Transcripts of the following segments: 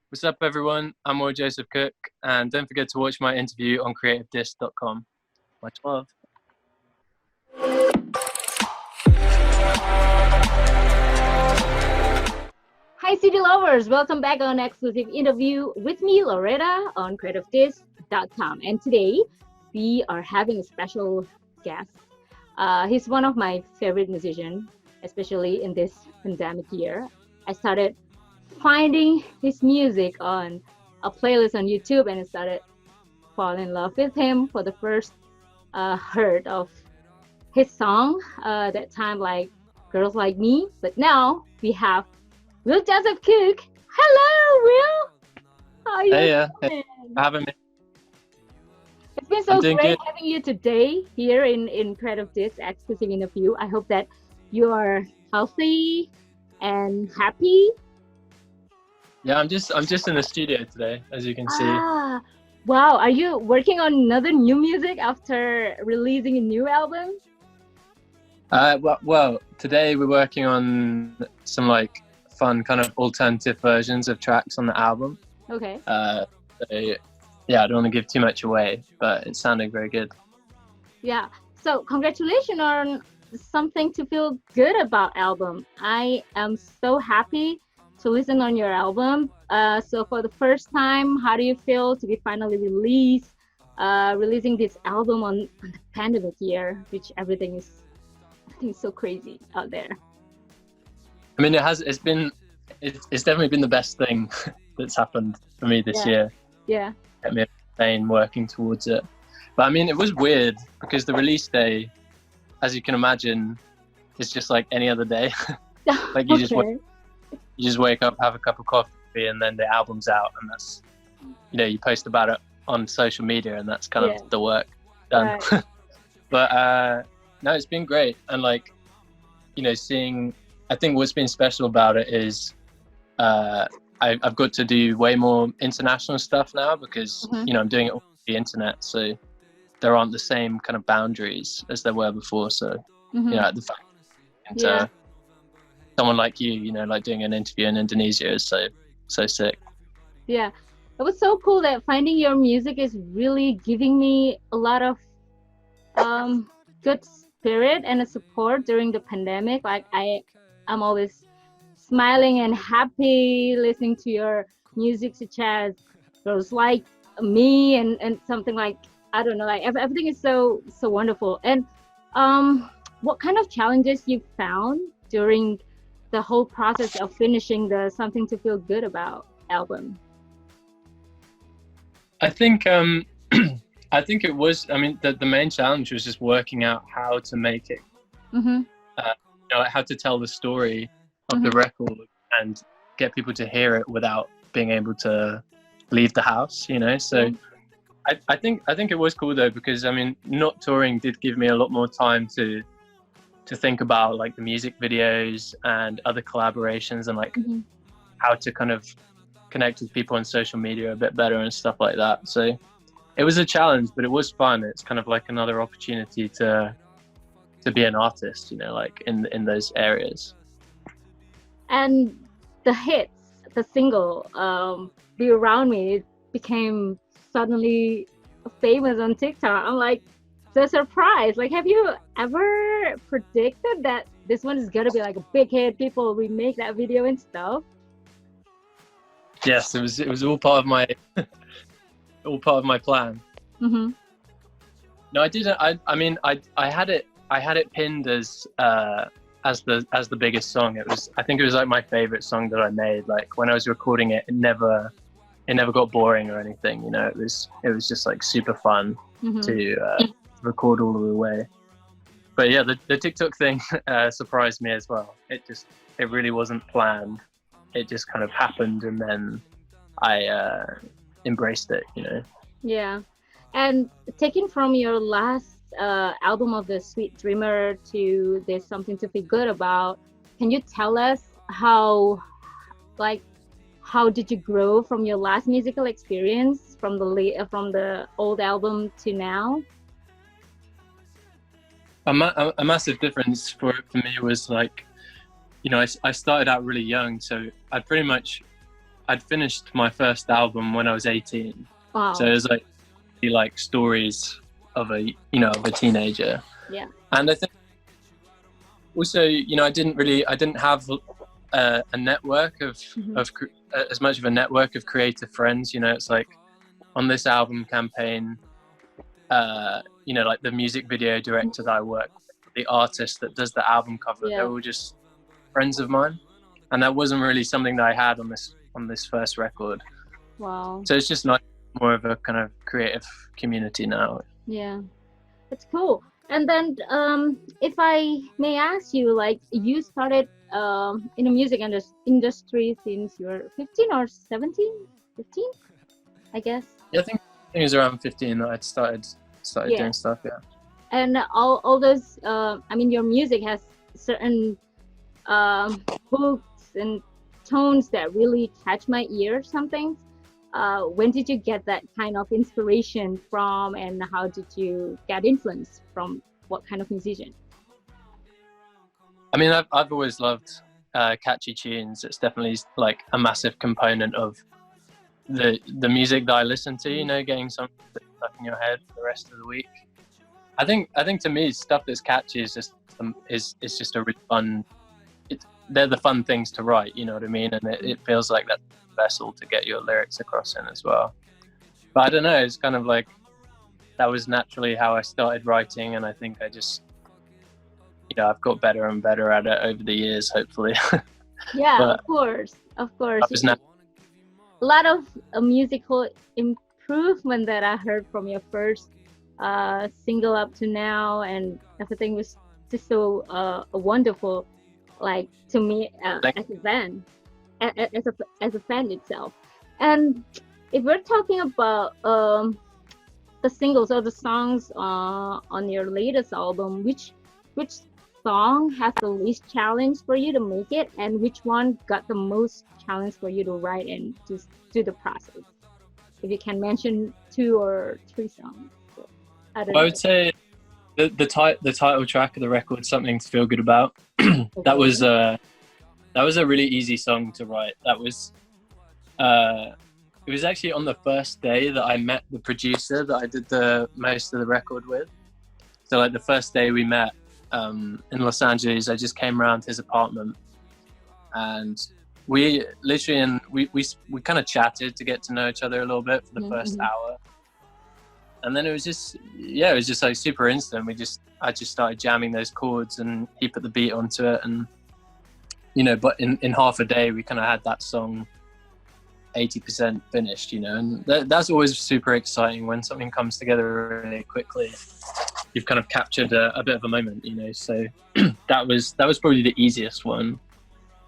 What's up, everyone? I'm Roy Joseph Cook, and don't forget to watch my interview on CreativeDisc.com. Much love. Hi, CD lovers! Welcome back on an exclusive interview with me, Lauretha, on CreativeDisc.com. And today, we are having a special guest. He's one of my favorite musicians, especially in this pandemic year. I started finding his music on a playlist on YouTube, and I started falling in love with him for the first heard of his song that time, like Girls Like Me. But now we have Will Joseph Cook. Hello, Will. How are you Hey, doing? for having me. It's been so great having you today here in Creative Disc exclusive interview. I hope that you are healthy and happy. Yeah, I'm just in the studio today, as you can see. Wow. Are you working on another new music after releasing a new album? Well, today we're working on some like fun kind of alternative versions of tracks on the album. Okay. So, yeah, I don't want to give too much away, but it's sounding very good. Yeah. So congratulations on Something to Feel Good About album. I am so happy to listen on your album. So for the first time, how do you feel to be finally releasing this album on the pandemic year, which everything is so crazy out there? I mean, it's definitely been the best thing that's happened for me this year. Yeah. Kept me insane working towards it. But I mean, it was weird because the release day, as you can imagine, is just like any other day. Like you just wake up, have a cup of coffee, and then the album's out, and that's, you post about it on social media, and that's kind of the work done. Right. But no, it's been great, and like, seeing, I think what's been special about it is I've got to do way more international stuff now because I'm doing it on the internet, so there aren't the same kind of boundaries as there were before. So the fact someone like you, like doing an interview in Indonesia is so sick. Yeah, it was so cool that finding your music is really giving me a lot of good spirit and a support during the pandemic. Like I'm always smiling and happy listening to your music, such as Girls Like Me and something like, I don't know, like everything is so wonderful. And what kind of challenges you found during the whole process of finishing the Something to Feel Good About album? I think it was, the main challenge was just working out how to make it, how to tell the story of the record and get people to hear it without being able to leave the house, so I think it was cool though, because not touring did give me a lot more time to think about like the music videos and other collaborations and like how to kind of connect with people on social media a bit better and stuff like that. So it was a challenge, but it was fun. It's kind of like another opportunity to be an artist, like in those areas. And the hits, the single, Be Around Me, it became suddenly famous on TikTok. I'm like, so surprised. Like, have you ever predicted that this one is gonna be like a big hit? People remake that video and stuff. Yes, it was all part of my plan. No, I didn't. I had it pinned as the biggest song. I think it was like my favorite song that I made. Like when I was recording it, it never got boring or anything. It was just like super fun to record all the way. But yeah, the TikTok thing surprised me as well. It really wasn't planned. It just kind of happened, and then I embraced it. Yeah, and taken from your last album of The Sweet Dreamer to There's Something to Feel Good About, can you tell us how did you grow from your last musical experience from the old album to now? A massive difference for me was like, I started out really young, so I pretty much I'd finished my first album when I was 18. Wow. So it was like stories of a teenager. Yeah. And I think also, I didn't have a network of as much of a network of creative friends. It's like on this album campaign, like the music video director that I work with, the artist that does the album cover, they're all just friends of mine, and that wasn't really something that I had on this first record. Wow. So it's just not more of a kind of creative community now. Yeah, it's cool. And then if I may ask you, like, you started in the music industry since you were 15 or 17? 15, I guess. Yeah, I think it was around 15 that I'd started doing stuff. Yeah. And all those, your music has certain hooks and tones that really catch my ear. Something. When did you get that kind of inspiration from, and how did you get influence from? What kind of musician? I mean, I've always loved catchy tunes. It's definitely like a massive component of the music that I listen to. Getting something stuck in your head for the rest of the week. I think to me, stuff that's catchy is just a really fun. They're the fun things to write. You know what I mean? And it feels like that vessel to get your lyrics across in as well. But I don't know. It's kind of like that was naturally how I started writing, and I think I just, I've got better and better at it over the years, hopefully. Yeah, of course. A lot of musical improvement that I heard from your first single up to now, and everything was just so wonderful, like, to me as a fan, as a fan itself. And if we're talking about the singles or the songs on your latest album, which song has the least challenge for you to make it, and which one got the most challenge for you to write and just do the process? If you can mention 2 or 3 songs. I would say the title track of the record, Something to Feel Good About. Okay. That was a really easy song to write. That was it was actually on the first day that I met the producer that I did the most of the record with. So like the first day we met in Los Angeles, I just came around to his apartment, and we literally we kind of chatted to get to know each other a little bit for the first hour, and then it was just like super instant. I just started jamming those chords, and he put the beat onto it, and but in half a day we kind of had that song 80% finished, and that's always super exciting when something comes together really quickly. You've kind of captured a bit of a moment, so that was probably the easiest one.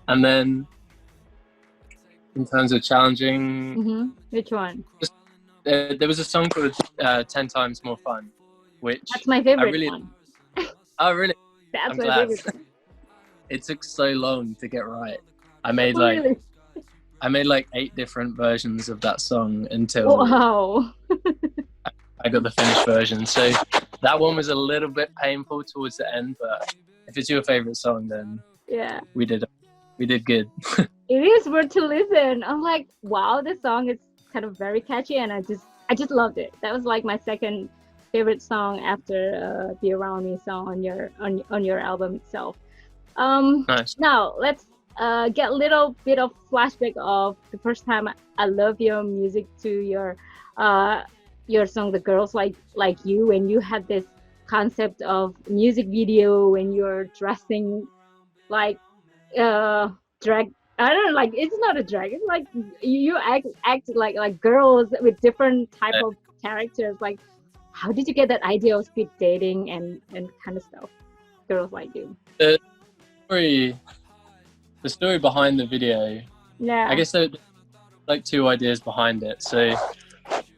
And then in terms of challenging, which one? There was a song called 10 Times More Fun, which that's my favorite one. Oh really? That's I'm my glad. favorite one. It took so long to get right. I made like 8 different versions of that song until I got the finished version. So that one was a little bit painful towards the end, but if it's your favorite song, then we did good. It is worth to listen. I'm like, wow, this song is kind of very catchy, and I just loved it. That was like my second favorite song after the Around Me song on your album itself. Nice. Now let's get a little bit of flashback of the first time I love your music to your song "The Girls Like You," when you had this concept of music video when you're dressing like drag. I don't know, like, it's not a drag. It's like you act like girls with different type of characters. Like, how did you get that idea of speed dating and kind of stuff? Girls Like You. The story behind the video. Yeah. I guess there are like 2 ideas behind it. So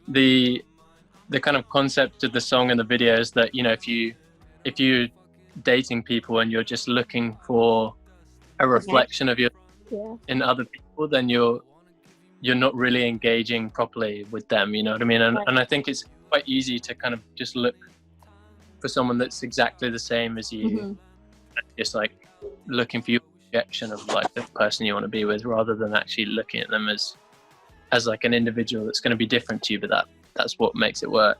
the kind of concept of the song and the video is that, if you're dating people and you're just looking for a reflection of your in other people, then you're not really engaging properly with them, you know what I mean? And I think it's quite easy to kind of just look for someone that's exactly the same as you, just looking for your projection of like the person you want to be with, rather than actually looking at them as as like an individual that's going to be different to you, but that's what makes it work.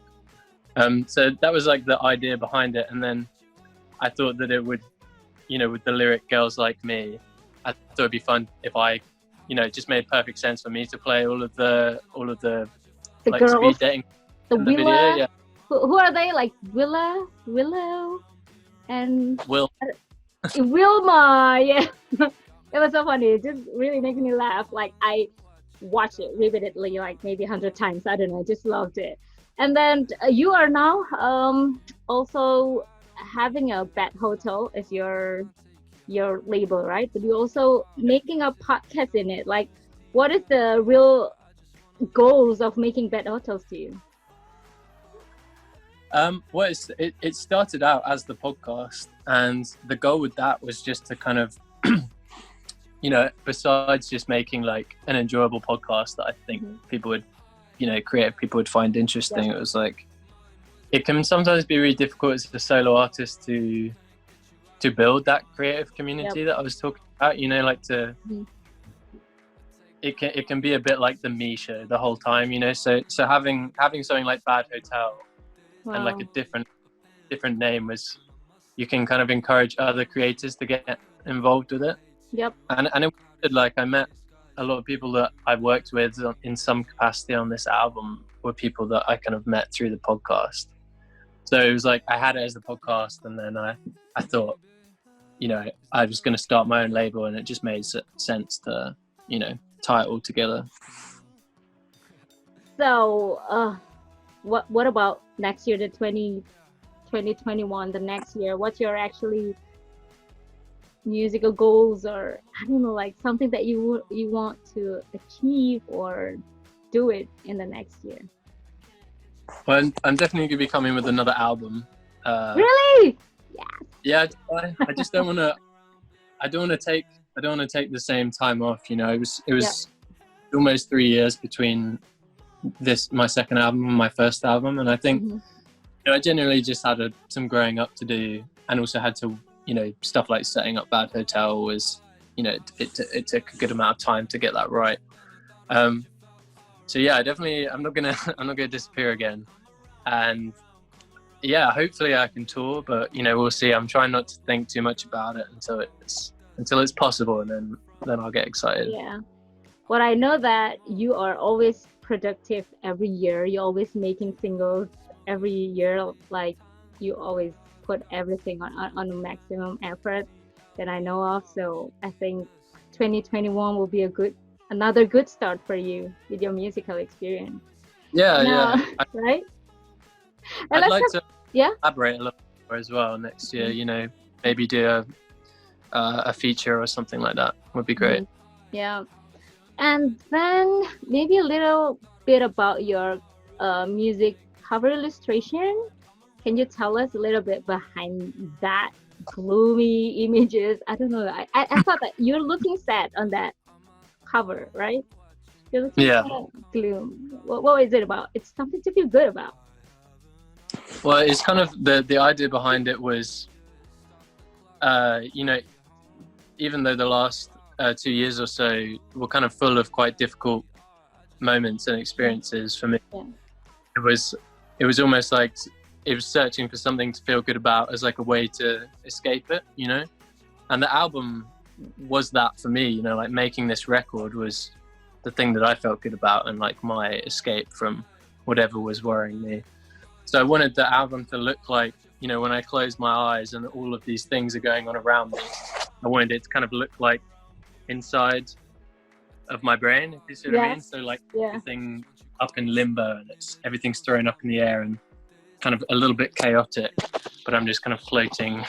So that was like the idea behind it, and then I thought that it would, with the lyric "Girls Like Me," I thought it'd be fun if I, it just made perfect sense for me to play all of the like girls, speed dating the in the Willa, video. Yeah. Who are they? Like Willow, and Wilma. Yeah, it was so funny. It just really makes me laugh. Like I watched it repeatedly, like maybe 100 times. I don't know. I just loved it. And then you are now also having a Bad Hotel as your label, right? But you're also making a podcast in it. Like, what is the real goals of making Bad Hotels to you? Well, it started out as the podcast, and the goal with that was just to kind of, besides just making like an enjoyable podcast that I think people would, creative people would find interesting. Yeah. It was like, it can sometimes be really difficult as a solo artist to build that creative community that I was talking about, it can be a bit like the me show the whole time, so having something like Bad Hotel and like a different name was, you can kind of encourage other creators to get involved with it. Yep. And it was like, I met a lot of people that I've worked with in some capacity on this album were people that I kind of met through the podcast. So it was like I had it as the podcast, and then I thought, I was going to start my own label, and it just made sense to, tie it all together. So, what about next year, the 2021, the next year? What's your actually musical goals, or I don't know, like something that you want to achieve or do it in the next year? Well, I'm definitely going to be coming with another album. Really? Yeah. I just don't want to. I don't want to take the same time off. It was almost 3 years between my second album and my first album, and I think I generally just had some growing up to do, and also had to, stuff like setting up Bad Hotel was, it took a good amount of time to get that right. So yeah, I'm not gonna disappear again, and yeah, hopefully I can tour, but we'll see. I'm trying not to think too much about it until it's possible, and then I'll get excited. Yeah. Well, I know that you are always productive every year. You're always making singles every year. Like you always put everything on a maximum effort that I know of. So I think 2021 will be another good start for you with your musical experience. Yeah. Right? I'd like to elaborate a little more as well next year. Maybe do a feature or something like that would be great. Yeah. And then maybe a little bit about your music cover illustration. Can you tell us a little bit behind that gloomy images? I don't know. I thought that you're looking sad on that cover, right? You're looking sad, gloom. What is it about? It's something to feel good about. Well, it's kind of the idea behind it was, even though the last 2 years or so were kind of full of quite difficult moments and experiences for me, it was almost like it was searching for something to feel good about as like a way to escape it, and the album was that for me, like making this record was the thing that I felt good about and like my escape from whatever was worrying me. So I wanted the album to look like, when I close my eyes and all of these things are going on around me, I wanted it to kind of look like inside of my brain, if you see what I mean. So like everything up in limbo, and everything's thrown up in the air and kind of a little bit chaotic, but I'm just kind of floating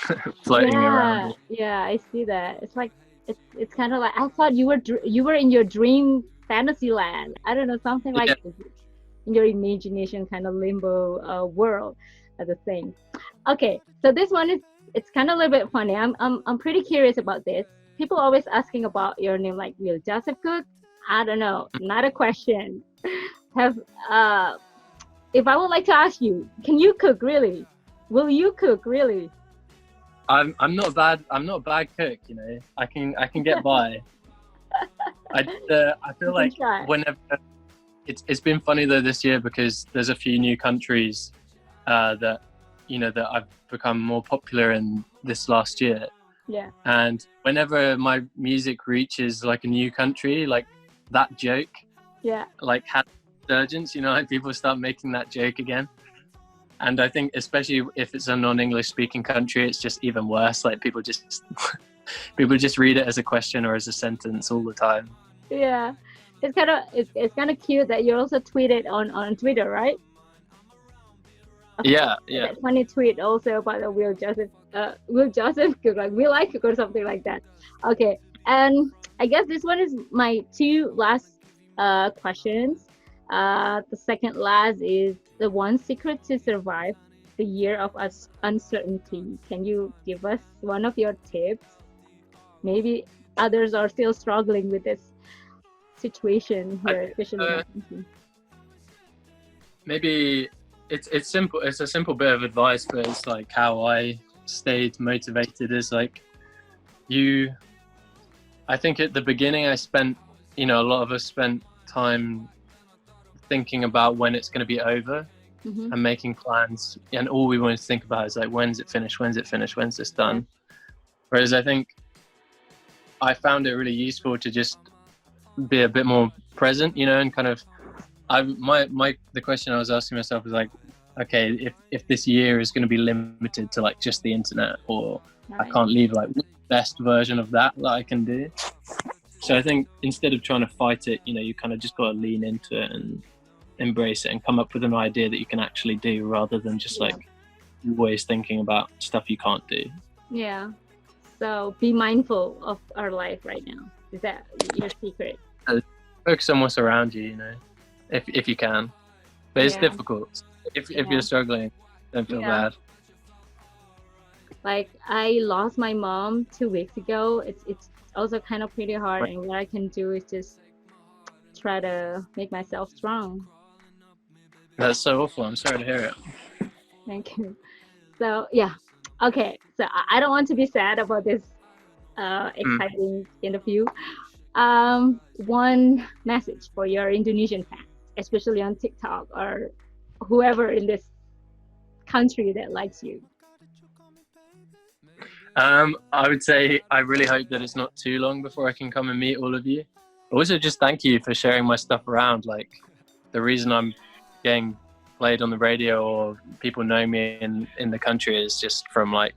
around. Yeah, I see that. It's like it's kind of like I thought you were in your dream fantasy land. I don't know, something like in your imagination kind of limbo world as a thing. Okay, so this one it's kind of a little bit funny. I'm pretty curious about this. People always asking about your name, like, will Joseph cook? I don't know, not a question. If I would like to ask you, can you cook really? Will you cook really? I'm not a bad cook, I can get by. I feel like it's been funny though this year because there's a few new countries that I've become more popular in this last year. Yeah. And whenever my music reaches like a new country, like that joke, like has resurgence, like people start making that joke again. And I think especially if it's a non-English speaking country, it's just even worse. Like people just read it as a question or as a sentence all the time. Yeah, it's kind of cute that you also tweeted on Twitter, right? Yeah. That funny tweet also about the Will Joseph cook, like we like cook or something like that. Okay, and I guess this one is my two last questions. The second last is the one secret to survive the year of uncertainty. Can you give us one of your tips? Maybe others are still struggling with this situation here, especially maybe it's simple. It's a simple bit of advice, but it's like how I stayed motivated is like I think at the beginning I spent, a lot of us spent time thinking about when it's going to be over and making plans, and all we wanted to think about is like, when's it finished, when's this done? Whereas I think I found it really useful to just be a bit more present, and kind of the question I was asking myself is like, okay, if this year is going to be limited to like just the internet, or I can't leave, like what's the best version of that I can do? So I think instead of trying to fight it, you kind of just got to lean into it and embrace it and come up with an idea that you can actually do, rather than just like always thinking about stuff you can't do. Yeah. So be mindful of our life right now. Is that your secret? Focus on what's around you, if you can. But it's difficult. If you're struggling, don't feel bad. Like I lost my mom 2 weeks ago. It's also kind of pretty hard, and what I can do is just try to make myself strong. That's so awful. I'm sorry to hear it. Thank you. So okay. So I don't want to be sad about this exciting interview. One message for your Indonesian fans, especially on TikTok or whoever in this country that likes you. I would say I really hope that it's not too long before I can come and meet all of you. Also, just thank you for sharing my stuff around. Like, the reason I'm getting played on the radio or people know me in the country is just from like,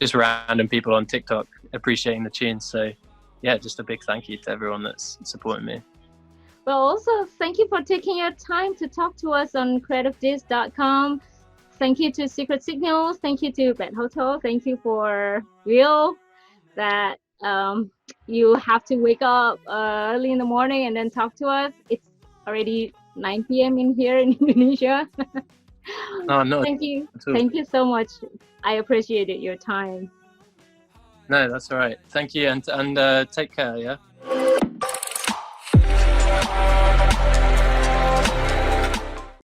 just random people on TikTok appreciating the tunes. So yeah, just a big thank you to everyone that's supporting me. Well, also thank you for taking your time to talk to us on CreativeDisc.com. Thank you to Secret Signals. Thank you to Bad Hotel. Thank you for Will, that you have to wake up early in the morning and then talk to us. It's already 9 p.m. in here in Indonesia. Oh, no. Thank you. Thank you so much. I appreciated your time. No, that's all right. Thank you, and take care, yeah?